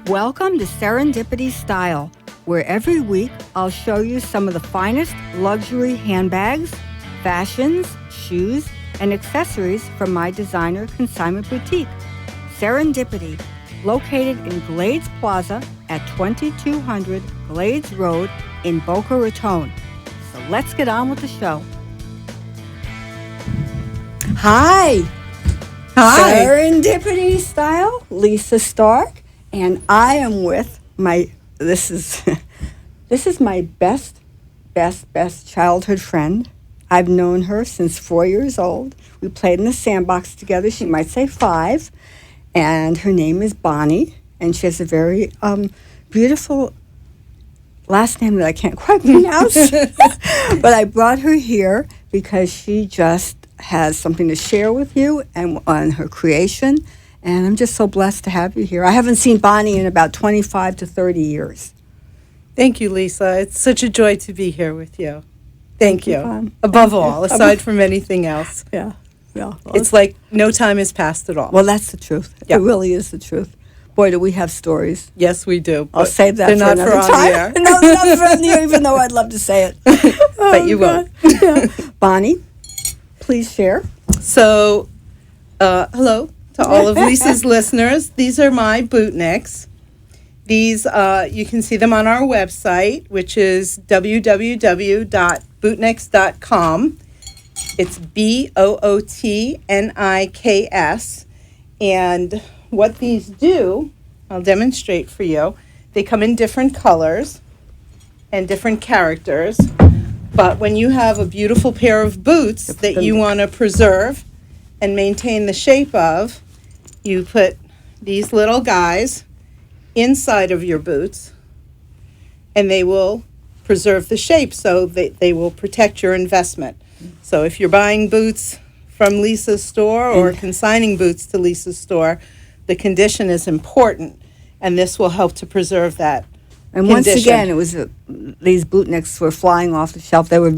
Welcome to Serendipity Style, where every week I'll show you some of the finest luxury handbags, fashions, shoes, and accessories from my designer consignment boutique, Serendipity, located in Glades Plaza at 2200 Glades Road in Boca Raton. So let's get on with the show. Hi. Serendipity Style, Lisa Stark, and I am with this is my best childhood friend. I've known her since 4 years old. We played in the sandbox together. She might say 5. And her name is Bonnie, and she has a very beautiful last name that I can't quite pronounce. But I brought her here because she just has something to share with you and on her creation. And I'm just so blessed to have you here. I haven't seen Bonnie in about 25 to 30 years. Thank you, Lisa. It's such a joy to be here with you. Thank you. Above all, aside from anything else. Yeah. Well, it's like no time has passed at all. Well, that's the truth. Yeah. It really is the truth. Boy, do we have stories. Yes, we do. I'll save that for another on time. The air. No, not for on the air, even though I'd love to say it. But you won't. Yeah. Bonnie, please share. So, hello to all of Lisa's listeners. These are my bootnicks. These, you can see them on our website, which is www.bootnicks.com. It's BOOTNIKS. And what these do, I'll demonstrate for you. They come in different colors and different characters. But when you have a beautiful pair of boots that you want to preserve and maintain the shape of, you put these little guys inside of your boots, and they will preserve the shape, so they will protect your investment. So if you're buying boots from Lisa's store or consigning boots to Lisa's store, the condition is important, and this will help to preserve that And condition. once again, it was these bootnicks were flying off the shelf. They were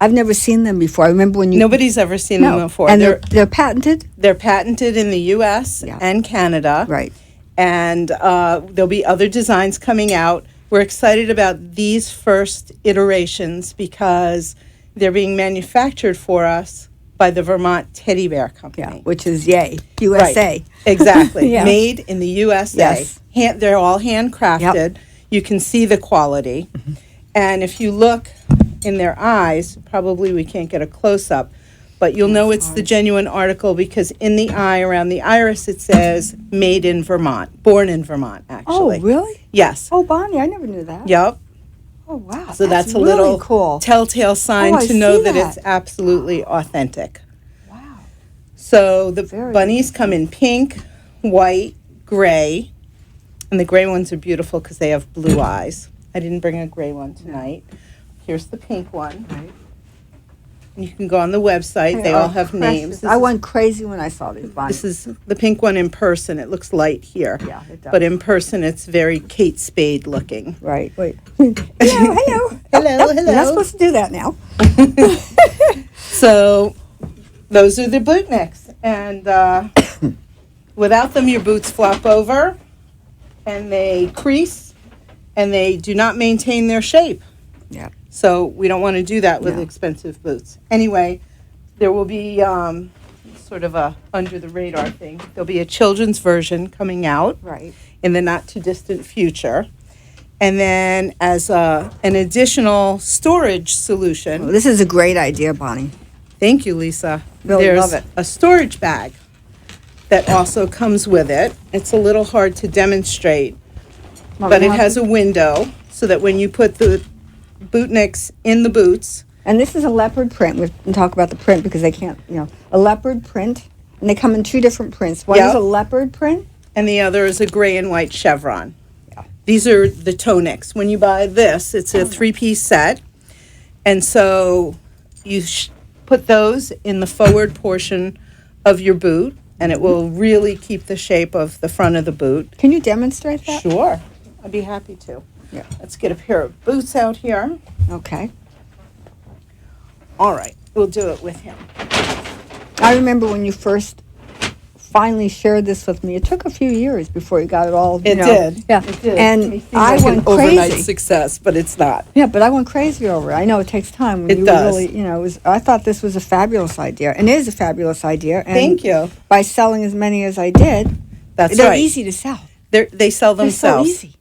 I've never seen them before. I remember when you... Nobody's ever seen them before. And they're patented? They're patented in the U.S. and Canada. Right. And there'll be other designs coming out. We're excited about these first iterations because they're being manufactured for us by the Vermont Teddy Bear Company. Yeah, which is yay, USA. Right. Exactly. Yeah. Made in the USA. Yes. They're all handcrafted. Yep. You can see the quality. Mm-hmm. And if you look in their eyes, probably we can't get a close-up, but you'll know it's the genuine article because in the eye, around the iris, it says made in Vermont, born in Vermont, actually. Oh, really? Yes. Oh, Bonnie, I never knew that. Yep. Oh, wow. So that's a really little cool. telltale sign I to know see that that. it's absolutely authentic. Wow. So the Very bunnies come in pink, white, gray, and the gray ones are beautiful because they have blue eyes. I didn't bring a gray one tonight. Here's the pink one. Right. You can go on the website. They all have names. I went crazy when I saw these, Bonnie. This is the pink one in person. It looks light here. Yeah, it does. But in person, it's very Kate Spade looking. Right. Wait. Hello. Hello. You're not supposed to do that now. So those are the bootnicks. And without them, your boots flop over, and they crease, and they do not maintain their shape. Yeah. So we don't want to do that with No. expensive boots. Anyway, there will be sort of a under-the-radar thing. There'll be a children's version coming out Right. in the not-too-distant future. And then as an additional storage solution, Well, this is a great idea, Bonnie. thank you, Lisa. Really There's love it. a storage bag that also comes with it. It's a little hard to demonstrate, but it has a window so that when you put the bootnicks in the boots, And this is a leopard print. We can talk about the print because they can't, a leopard print. And they come in 2 different prints. One is Yep. a leopard print. and the other is a gray and white chevron. Yeah. These are the toe nicks. When you buy this, it's a 3-piece set. And so you put those in the forward portion of your boot, and it will really keep the shape of the front of the boot. Can you demonstrate that? Sure. I'd be happy to. Yeah. Let's get a pair of boots out here. Okay. All right. We'll do it with him. I remember when you first finally shared this with me. It took a few years before you got it all. It did. Yeah. It did. And It may seem I like went an overnight crazy. success, but it's not. Yeah, but I went crazy over it. I know it takes time. When It you does. Really, I thought this was a fabulous idea, and it is a fabulous idea. And Thank you. By selling as many as I did, That's they're right. easy to sell. They sell They're themselves. so easy.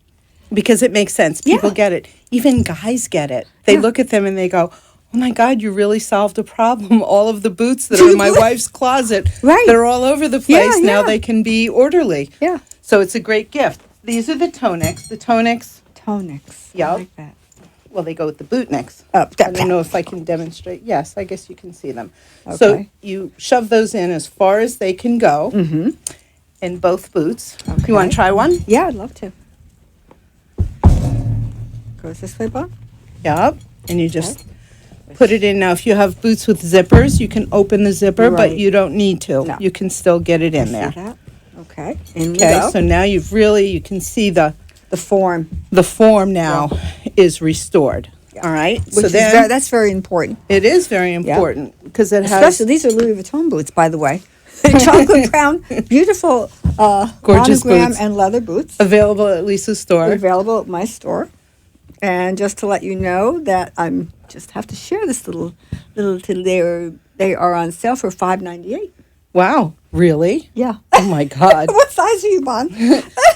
Because it makes sense. People Yeah. get it. Even guys get it. They Yeah. look at them and they go, oh my God, you really solved a problem. All of the boots that are in my wife's closet Right. that are all over the place, Yeah, now yeah. they can be orderly. Yeah. So it's a great gift. These are the toe nicks. The toe nicks, Tonics. Yep. I like that. well, they go with the boot nicks. Oh, I don't know if I can demonstrate. Yes, I guess you can see them. So Okay. you shove those in as far as they can go in both boots. You want Okay. to try one? Yeah, I'd love to. Goes this way, Bob? Yep. And you just put it in. Now, if you have boots with zippers, you can open the zipper, but Right. you don't need to. No. You can still get it in See there. that? Okay. In we Okay, go. so now you can see the form, form now is restored. Yeah. All right. which So is then that's very important. it is very important because it has Especially these are Louis Vuitton boots, by the way. Chocolate brown, beautiful Gorgeous monogram boots. and leather boots. available at Lisa's store. Available at my store. And just to let you know that I'm just have to share this little they are on sale for $5.98. Wow, really? Yeah. Oh my God. What size are you, Bon?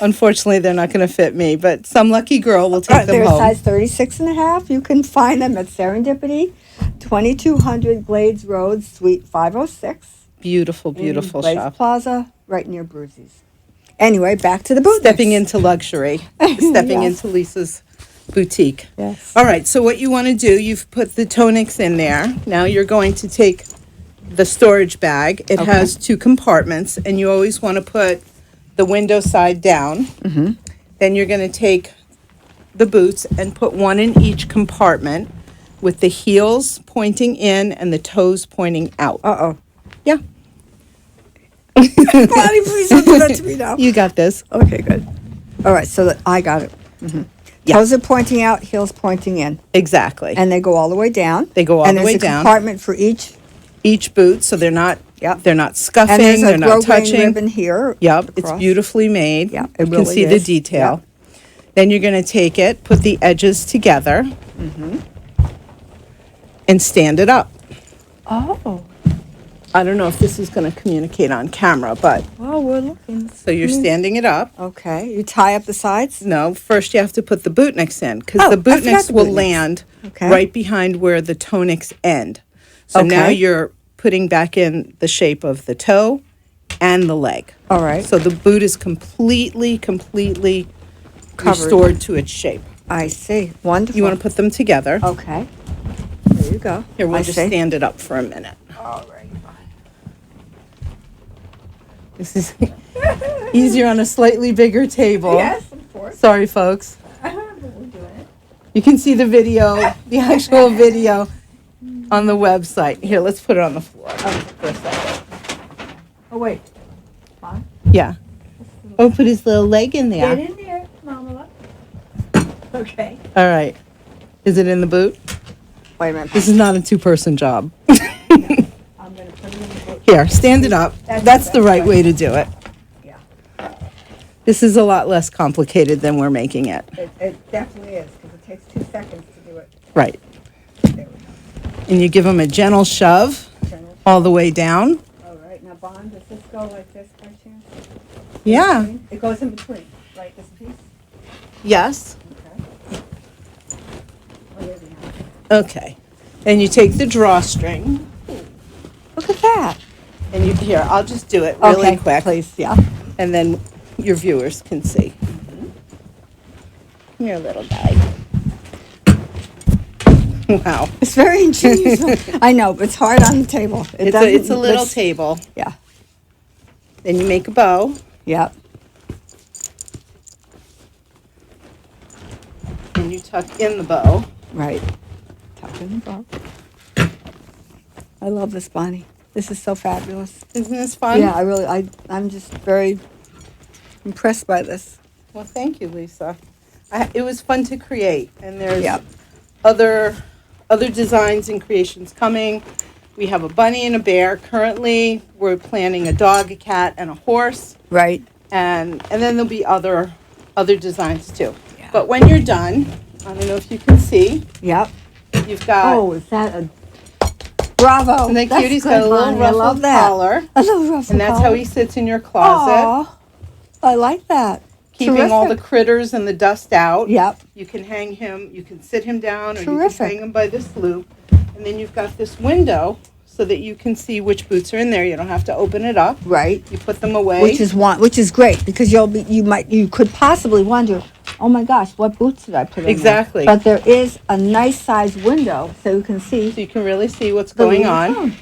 Unfortunately, they're not going to fit me, but some lucky girl will take them They're home. size 36 and a half. You can find them at Serendipity, 2200 Glades Road, Suite 506. Beautiful, in beautiful Glades shop. Plaza, right near Brucey's. Anyway, back to the boot. Stepping into luxury, stepping Yes. into Lisa's boutique. Yes. All right, so what you want to do, you've put the tonics in there. Now you're going to take the storage bag. It Okay. has 2 compartments, and you always want to put the window side down. Then you're going to take the boots and put one in each compartment with the heels pointing in and the toes pointing out. Uh-oh. Yeah, Bonnie, please don't do that to me now. you got this. Okay, good. All right, so that I got it. Yeah. Toes are pointing out, heels pointing in. Exactly. And they go all the way down. They go all and the way there's a down. compartment for each. Each boot, so they're not Yep. they're not scuffing, And there's they're a not grosgrain touching. ribbon here. Yep, it's across. beautifully made. Yeah, You it can really see the is. detail. Then you're going to take it, put the edges together, and stand it up. Oh. I don't know if this is going to communicate on camera, but Well, we're looking. so you're standing it up. Okay. You tie up the sides? No, first you have to put the boot nicks in because Oh, the I boot forgot nicks the will boot nicks. land Okay. right behind where the toe nicks end. So now Okay. you're putting back in the shape of the toe and the leg. All right. So the boot is completely Covered. restored to its shape. I see. Wonderful. You want to put them together. Okay. There you go. Here, we'll I just see. stand it up for a minute. All right. This is easier on a slightly bigger table. Yes, of course. Sorry, folks. I remember we're doing it. You can see the video, the actual video on the website. Here, let's put it on the floor for a second. Oh, wait. Fine. Yeah. Oh, put his little leg in there. Get in there, Mama. Okay. All right. Is it in the boot? Wait a minute. This is not a 2-person job. I'm going to put it in the book. Here, stand it up. That's the right way to do it. Yeah. This is a lot less complicated than we're making it. It definitely is, because it takes 2 seconds to do it. Right. There we go. And you give them a gentle shove General. all the way down. All right. Now, Bond, does this go like this by chance? Yeah. It goes in between, right, this piece? Yes. Okay. Oh, there we go. Okay. And you take the drawstring Look at that. and you here, I'll just do it really Okay, quick please, yeah. and then your viewers can see. Come here, little guy. Wow. It's very ingenious. I know, but it's hard on the table. It's a little let's- table. Yeah. Then you make a bow Yep. and you tuck in the bow. Right. Tuck in the bow. I love this, Bonnie. This is so fabulous. Isn't this fun? Yeah, I'm just very impressed by this. Well, thank you, Lisa. It was fun to create, and there's Yep. other designs and creations coming. We have a bunny and a bear. Currently, we're planning a dog, a cat, and a horse. Right. And then there'll be other designs too. Yeah. But when you're done, I don't know if you can see, Yep. you've got. Oh, is that a bravo? And then That's Cutie's good, got a little Bonnie. I love ruffled that. collar. A little ruffled And that's collar. how he sits in your closet, Aw, I like that. keeping all the Terrific. critters and the dust out. Yep. You can hang him, you can sit him down, or you Terrific. can hang him by this loop. And then you've got this window so that you can see which boots are in there. You don't have to open it up. Right. You put them away. Which is great because you could possibly wonder, oh my gosh, what boots did I put in there? Exactly. But there is a nice sized window so you can see So you can really see what's the going little on. town.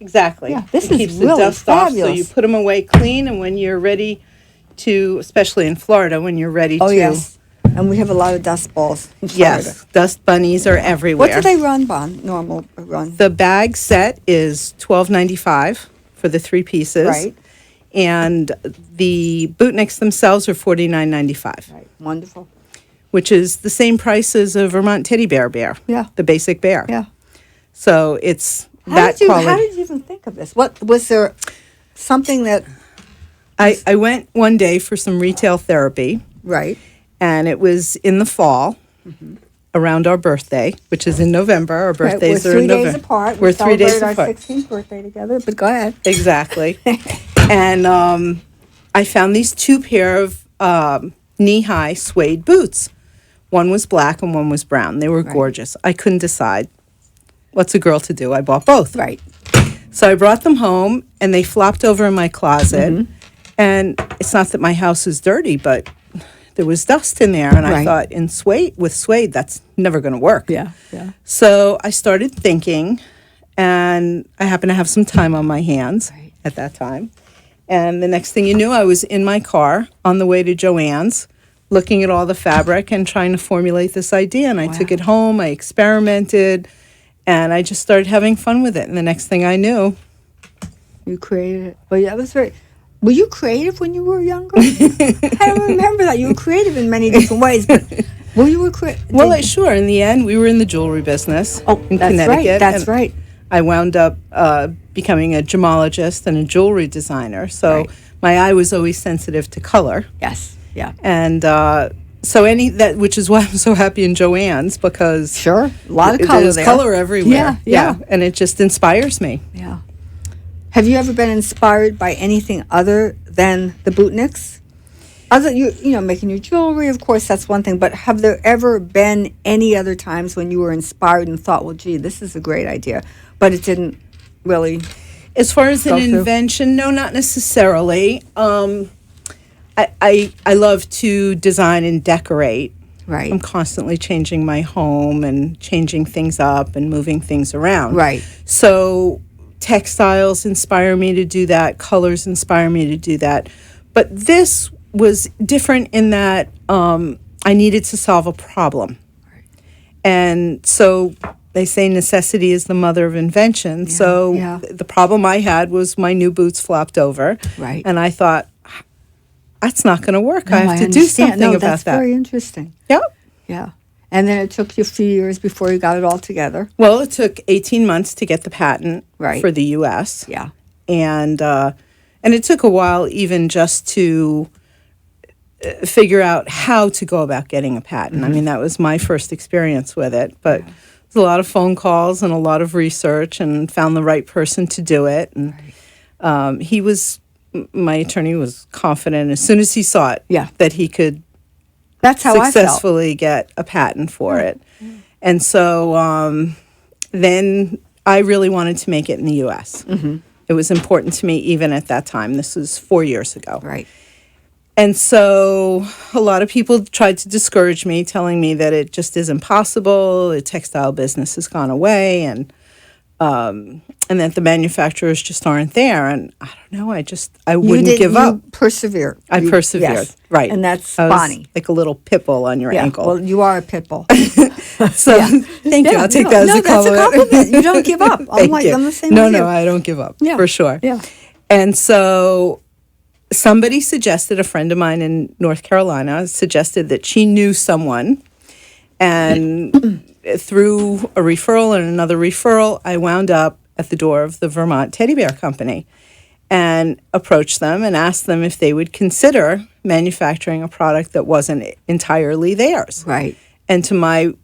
Exactly. Yeah, this It is keeps really the dust off, so fabulous. you put them away clean, and when you're ready to, especially in Florida, when you're ready Oh to. yes, and we have a lot of dust balls in Florida. Yes, dust bunnies are everywhere. What do they run, Bon? Normal run. The bag set is $12.95 for the 3 pieces. Right. And the bootnicks themselves are $49.95, Right. Wonderful. which is the same price as a Vermont teddy bear, Yeah. the basic bear. Yeah. So it's How that did quality. you even think of this? What was there? Something that I went one day for some retail therapy, right? and it was in the fall, around our birthday, which is in November. Our birthdays We're are in 3 days November. apart. We're 3 days celebrated apart. our 16th birthday together. But go ahead. Exactly. And I found these 2 pair of knee-high suede boots. One was black and one was brown. They were Right. gorgeous. I couldn't decide. What's a girl to do? I bought both. Right. So I brought them home, and they flopped over in my closet. And it's not that my house is dirty, but there was dust in there. And I Right. thought, with suede, that's never going to work. Yeah. So I started thinking, and I happened to have some time on my hands Right. at that time. And the next thing you knew, I was in my car on the way to Joann's, looking at all the fabric and trying to formulate this idea. And I took Wow. it home, I experimented, and I just started having fun with it. And the next thing I knew, You created it. Well, yeah, that was very. Were you creative when you were younger? I don't remember that. You were creative in many different ways, but were you creative? sure, in the end, we were in the jewelry business in that's Connecticut. right. That's and right. I wound up becoming a gemologist and a jewelry designer. So Right. my eye was always sensitive to color. Yes. Yeah. And so which is why I'm so happy in Joann's, because Sure. A lot of color there's there. color everywhere. Yeah. And it just inspires me. Yeah. Have you ever been inspired by anything other than the bootnicks? Making your jewelry, of course, that's one thing. But have there ever been any other times when you were inspired and thought, well, gee, this is a great idea, but it didn't really? As far as Go an through. invention, no, not necessarily. I love to design and decorate. Right. I'm constantly changing my home and changing things up and moving things around. Right. So textiles inspire me to do that. Colors inspire me to do that. But this was different in that I needed to solve a problem. Right. And so they say necessity is the mother of invention. So yeah. the problem I had was my new boots flopped over. Right. And I thought, that's not going to work. No, I have to do understand. something No, about that's that. very interesting. Yep. Yeah. And then it took you a few years before you got it all together. Well, it took 18 months to get the patent Right. for the U.S. Yeah. And it took a while even just to figure out how to go about getting a patent. I mean, that was my first experience with it. But it was a lot of phone calls and a lot of research, and found the right person to do it. And my attorney was confident as soon as he saw it Yeah. that he could That's how I felt. successfully get a patent for it. And so then I really wanted to make it in the U.S. It was important to me even at that time. This was 4 years ago. Right. And so a lot of people tried to discourage me, telling me that it just isn't possible. The textile business has gone away, and that the manufacturers just aren't there. And I don't know. I wouldn't give up. You persevered. I You- persevered. yes. Right. And that's I was Bonnie. like a little pit bull on your Yeah. ankle. Well, you are a pit bull. So thank you. I'll take that as a compliment. That's a compliment. You don't give up. Thank you. I'm the same No, as you. no, I don't give up. Yeah. For sure. Yeah. And so somebody suggested, a friend of mine in North Carolina suggested that she knew someone, and through a referral and another referral, I wound up at the door of the Vermont Teddy Bear Company and approached them and asked them if they would consider manufacturing a product that wasn't entirely theirs. Right. And to my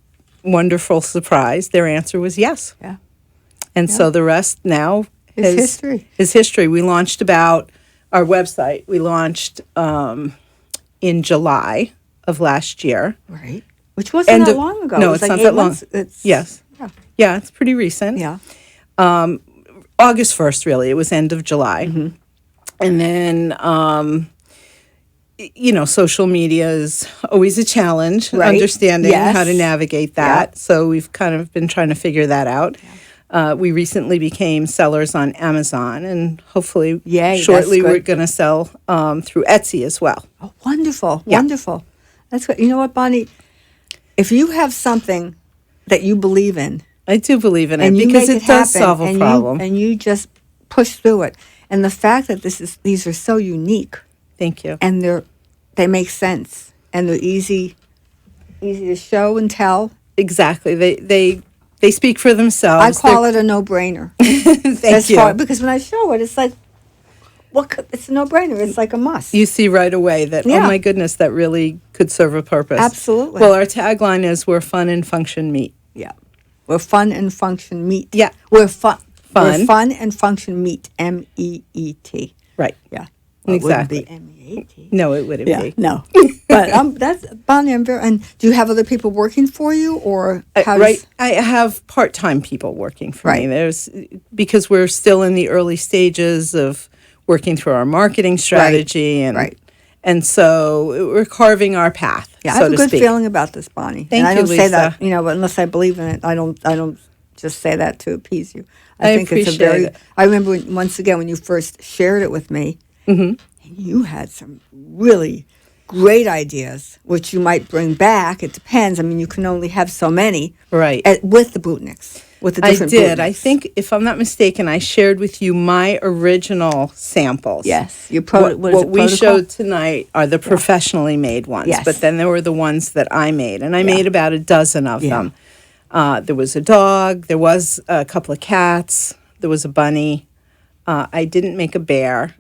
wonderful surprise, their answer was yes. Yeah. And so the rest now It's history. is history. We launched about our website. We launched in July of last year. Right. Which wasn't that long ago. No, It was it's like not 8 that long. months. It's, Yes. Yeah. Yeah, it's pretty recent. Yeah. August 1st, really. It was end of July. Mm-hmm. And then, social media is always a challenge, Right. understanding Yes. how to navigate that. So we've kind of been trying to figure that out. We recently became sellers on Amazon, and hopefully Yay, shortly that's we're good. going to sell through Etsy as well. Oh, wonderful. Yeah. Wonderful. That's good. You know what, Bonnie? If you have something that you believe in, I do believe in it and you because make it does happen, solve a and problem. and you just push through it. And the fact that these are so unique, Thank you. and they make sense, and they're easy to show and tell. Exactly. They speak for I themselves. call it a no-brainer. Thank you. Because when I show it, it's like, it's a no-brainer. It's like a must. You see right away that, oh Yeah. my goodness, that really could serve a purpose. Absolutely. Well, our tagline is "We're fun and function meet." Yeah, we're fun and function meet. Yeah. we're fun. Fun. We're fun and function meet. MEET. Right. Yeah. Well, Exactly. It wouldn't be MEAT. No, it wouldn't Yeah. be. No. But that's Bonnie. And do you have other people working for you, or how does- Right. I have part-time people working for me. Right. Because we're still in the early stages of working through our marketing strategy, Right. and so we're carving our path. Yeah, I so have a to good speak. feeling about this, Bonnie. Thank and I you, don't say that, Lisa. but unless I believe in it. I don't just say that to appease you. I think it's a appreciate very. it. I remember once again when you first shared it with me, Mm-hmm. and you had some really great ideas, which you might bring back. It depends. I mean, you can only have so many. Right. With the bootnicks, with the I different did. I bootnicks. think, if I'm not mistaken, I shared with you my original samples. Yes, your What we showed tonight are the professionally made ones, Yes. but then there were the ones that I made, and I made about a dozen of Yeah. them. There was a dog, there was a couple of cats, there was a bunny. I didn't make a bear.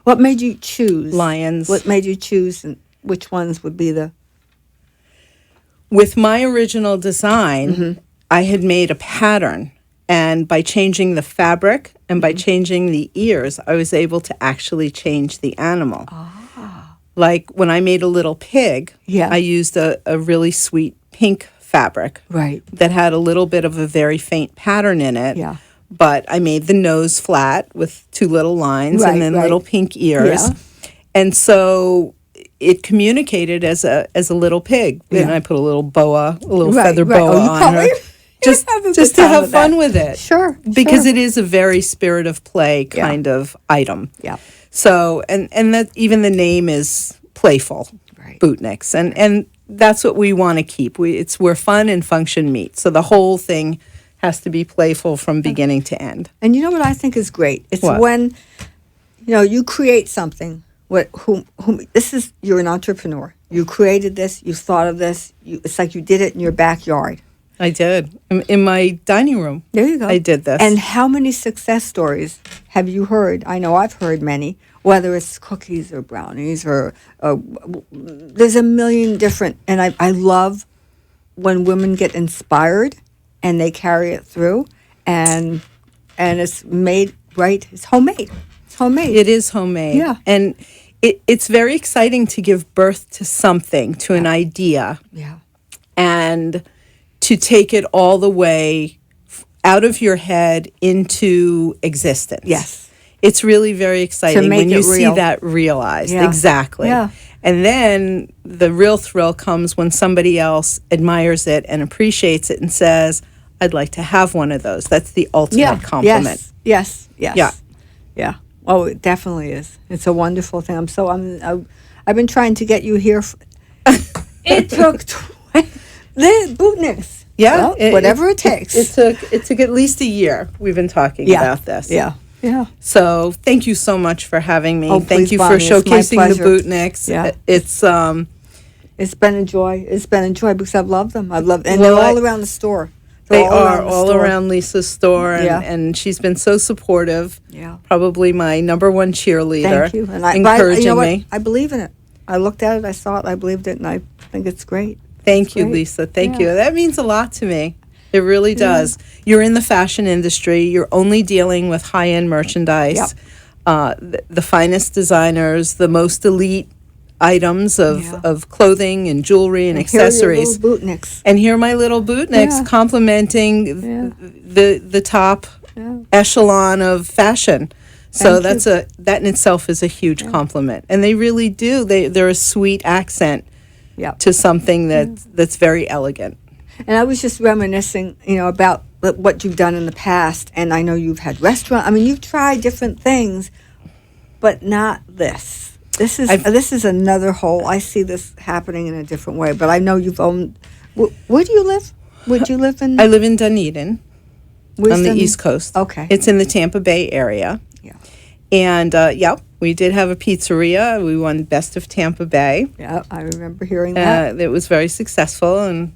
What made you choose Lions. What made you choose, and which ones would be the? With my original design, Mm-hmm. I had made a pattern, and by changing the fabric and by Mm-hmm. changing the ears, I was able to actually change the animal. Ah. Like when I made a little pig, Yeah. I used a really sweet pink fabric Right. that had a little bit of a very faint pattern in it. Yeah. But I made the nose flat with two little lines Right, and then right. little pink ears. Yeah. And so it communicated as a little pig. And Yeah. I put a little boa, a little Right, feather right. boa Oh, you on probably- her. Just, have a good just to time have with fun that. with it. Sure, Because sure. it is a very spirit of play Yeah. kind of item. Yeah. So, and that even the name is playful, Right. Bootnicks, and that's what we want to keep. It's where fun and function meet. So the whole thing has to be playful from beginning to end. And you know what I think is great? It's What? when, you create something. You're an entrepreneur. You created this. You thought of this. It's like you did it in your backyard. I did in my dining room. There you go. I did this. And how many success stories have you heard? I know I've heard many. Whether it's cookies or brownies or there's a million different. And I love when women get inspired and they carry it through, and it's made right. It's homemade. It's homemade. It is homemade. Yeah. And it's very exciting to give birth to something, to an idea, Yeah. and to take it all the way out of your head into existence. Yes. It's really very exciting make when you it see real. that realized. Yeah. Exactly. Yeah. And then the real thrill comes when somebody else admires it and appreciates it and says, I'd like to have one of those. That's the ultimate compliment. Yes. Yes. Yeah. Yeah. Oh, it definitely is. It's a wonderful thing. I've been trying to get you here. It took the Bootnicks. Yeah. Well, whatever it takes. It took at least a year. We've been talking about this. Yeah. Yeah. So thank you so much for having me. Oh, Thank please, you for Bonnie, it's my showcasing the pleasure. Bootnicks. Yeah. It's It's been a joy. It's been a joy because I've loved them. And Well, they're all around the store. They all are around the all store. around Lisa's store, and, Yeah. and she's been so supportive. Yeah. Probably my number one cheerleader. Thank you. And encouraging you know what? me. I believe in it. I looked at it, I saw it, I believed it, and I think it's great. Thank you, great. Lisa. Thank Yeah. you. That means a lot to me. It really does. You're in the fashion industry. You're only dealing with high-end merchandise, Yep. The finest designers, the most elite items Yeah. of clothing and jewelry and Here are your accessories. little bootnicks. And here are my little bootnicks Yeah. complimenting Yeah. the top Yeah. echelon of fashion. So Thank you. that in itself is a huge compliment. And they really do. They're a sweet accent Yep. to something that's very elegant. And I was just reminiscing, about what you've done in the past. And I know you've had restaurant. I mean, you've tried different things, but not this. This is another whole. I see this happening in a different way. But I know you've owned. Where do you live? Would you live in? I live in Dunedin Where's on the Dunedin? East Coast. Okay. It's in the Tampa Bay area. Yeah. And, we did have a pizzeria. We won Best of Tampa Bay. Yeah, I remember hearing that. It was very successful, and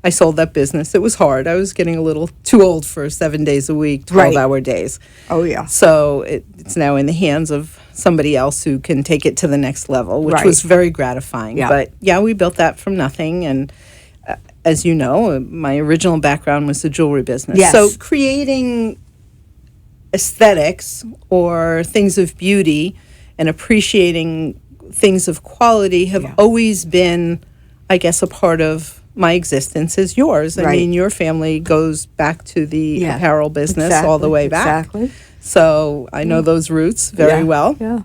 I sold that business. It was hard. I was getting a little too old for 7 days a week, 12-hour days. Oh yeah. So it's now in the hands of somebody else who can take it to the next level, which Right. was very gratifying. Yeah. But yeah, we built that from nothing. And as you know, my original background was the jewelry business. Yes. So creating aesthetics or things of beauty and appreciating things of quality have always been, I guess, a part of my existence as yours. I Right. mean, your family goes back to the Yeah. apparel business all the way back. Exactly. So I know those roots very well. Yeah.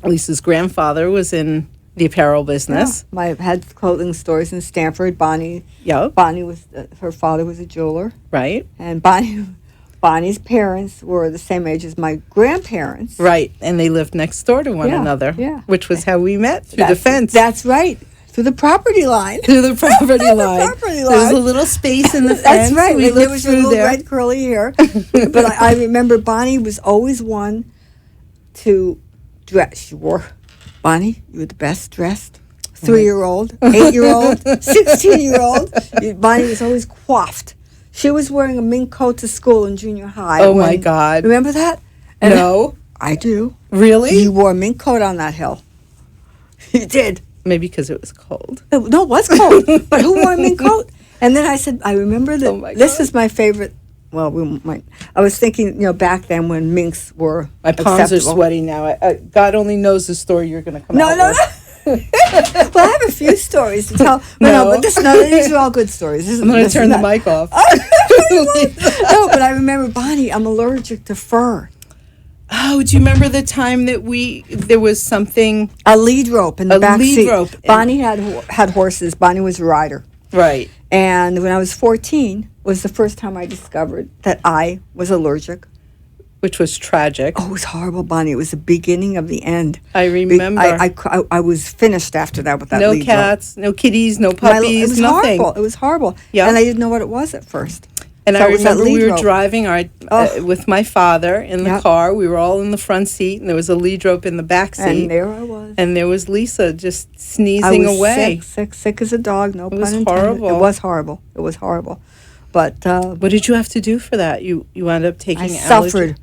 Lisa's grandfather was in the apparel business. Yeah. I had clothing stores in Stanford. Bonnie was her father was a jeweler, Right. and Bonnie's parents were the same age as my grandparents. Right. And they lived next door to one Yeah, another, yeah. which was how we met through the fence. That's right. Through the property line. Through the property line. property There was line. a little space in the fence. That's right. We And there looked was your through little there. red curly hair. But I remember Bonnie was always one to dress. Bonnie, you were the best dressed. 3-year-old, 8-year-old, 16-year-old. Bonnie was always coiffed. She was wearing a mink coat to school in junior high. Oh, my God. Remember that? No. I do. Really? You wore a mink coat on that hill. You did. Maybe because it was cold. No, it was cold. But who wore a mink coat? And then I said, I remember that Oh, my this God. is my favorite. Well, I was thinking, back then when minks were My palms are acceptable. sweaty now. God only knows the story you're going to come No, out no, with. no. Well, I have a few stories to tell. No. But these are all good stories. I'm going to turn the mic off. No, but I remember, Bonnie, I'm allergic to fur. Oh, do you remember the time that there was something? A lead rope in the A back lead seat. rope. Bonnie had horses. Bonnie was a rider. Right. And when I was 14 was the first time I discovered that I was allergic. Which was tragic. Oh, it was horrible, Bonnie. It was the beginning of the end. I remember. I was finished after that with that No lead rope. cats, no kitties, no It puppies, was nothing. horrible. It was horrible. Yeah. And I didn't know what it was at first. And So I it was that remember we lead were rope. driving with my father in the Yep. car. We were all in the front seat, and there was a lead rope in the back seat. And there I was. And there was Lisa just I sneezing was away. sick as a dog. No It pun was intended. horrible. It was horrible. It was horrible. But What did you have to do for that? You wound up taking I allergy- suffered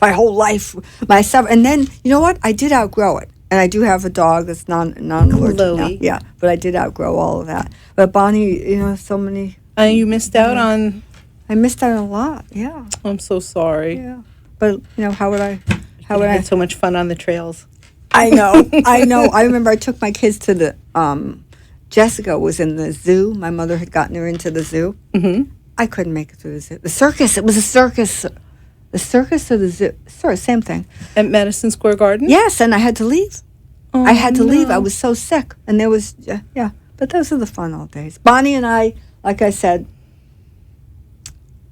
my whole life. And then you know what? I did outgrow it. And I do have a dog that's non-allergic now. Chloe. Yeah, but I did outgrow all of that. But Bonnie, so many. You missed out on. I missed out on a lot. Yeah, I'm so sorry. yeah. But how would I? How would I I? had so much fun on the trails. I know. I remember I took my kids to the. Jessica was in the zoo. My mother had gotten her into the zoo. Mm-hmm. I couldn't make it through the zoo. The circus. It was a circus. The circus or the zoo? Sorry, same thing. At Madison Square Garden? Yes, and I had to leave. Oh, I had to leave. I no. was so sick, and there was yeah. But those are the fun old days. Bonnie and I, like I said,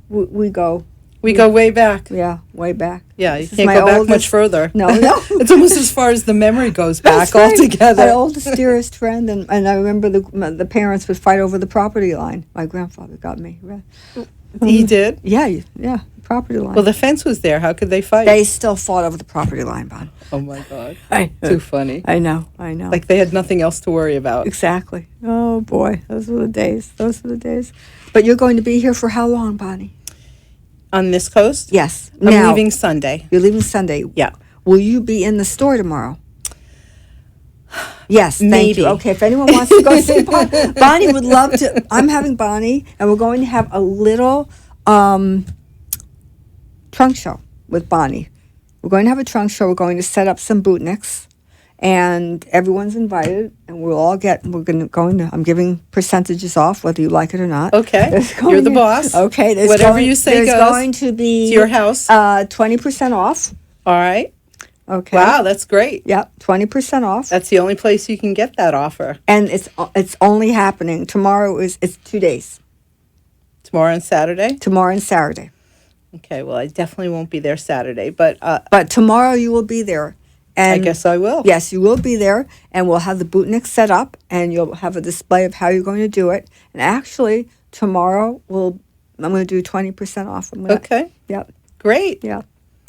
we go. We go way back. Yeah, way back. Yeah, you This is can't my go back oldest- much further. No. It's almost as far as the memory goes That's back right. altogether. My oldest, dearest friend, and I remember the parents would fight over the property line. My grandfather got me. He did? Yeah, property line. Well, the fence was there. How could they fight? They still fought over the property line, Bon. Oh, my God. I, Too funny. I know. Like they had nothing else to worry about. Exactly. Oh, boy. Those were the days. But you're going to be here for how long, Bonnie? On this coast? Yes. I'm Now, leaving Sunday. You're leaving Sunday. Yeah. Will you be in the store tomorrow? Yes, thank Maybe. you. Okay, if anyone wants to go see Bonnie, Bonnie would love to. I'm having Bonnie, and we're going to have a little trunk show with Bonnie. We're going to have a trunk show. We're going to set up some bootnicks, and everyone's invited, and we'll all get. We're going to. I'm giving percentages off, whether you like it or not. Okay. You're the boss. Okay. Whatever you say there's goes. going to be To your house. 20% off. All right. Okay. Wow, that's great. Yep, 20% off. That's the only place you can get that offer. And it's only happening tomorrow. It's 2 days. Tomorrow and Saturday? Tomorrow and Saturday. Okay, well, I definitely won't be there Saturday, but But tomorrow you will be there. And I guess I will. Yes, you will be there, and we'll have the bootnik set up, and you'll have a display of how you're going to do it. And actually, tomorrow I'm going to do 20% off. Okay. Yep. Great. Yeah.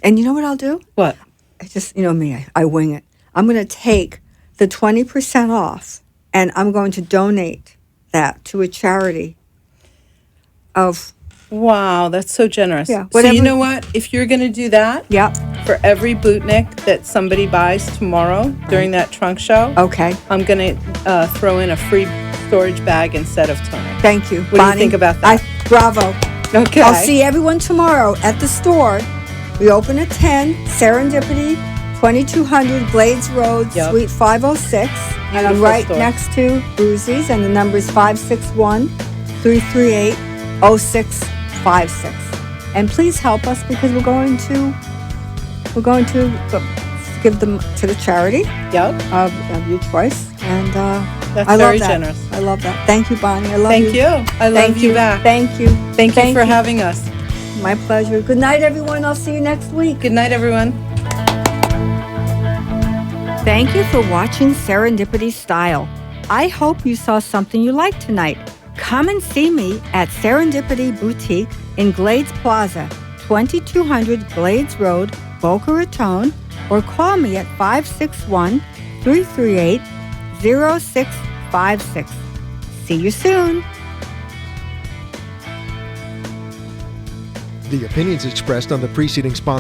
And you know what I'll do? What? I just, you know me, I wing it. I'm going to take the 20% off, and I'm going to donate that to a charity of... Wow, that's so generous. Yeah, So whatever- you know what? If you're going to do that, Yep. for every bootnik that somebody buys tomorrow during that trunk show, Okay. I'm going to throw in a free storage bag instead of toner. Thank you. What do Bonnie, you think about that? Bravo. Okay. I'll see everyone tomorrow at the store. We open at 10, Serendipity, 2200 Glades Road, Yep. Suite 506. And I'm Beautiful right store. next to Boozy's, and the number is 561-338-0656. And please help us because we're going to give them to the charity Yep. of your choice. And That's I very love that. generous. I love that. Thank you, Bonnie. I love you. Thank you. I love Thank you back. Thank you. Thank you for having us. My pleasure. Good night, everyone. I'll see you next week. Good night, everyone. Thank you for watching Serendipity Style. I hope you saw something you liked tonight. Come and see me at Serendipity Boutique in Glades Plaza, 2200 Glades Road, Boca Raton, or call me at 561-338-0656. See you soon. The opinions expressed on the preceding sponsor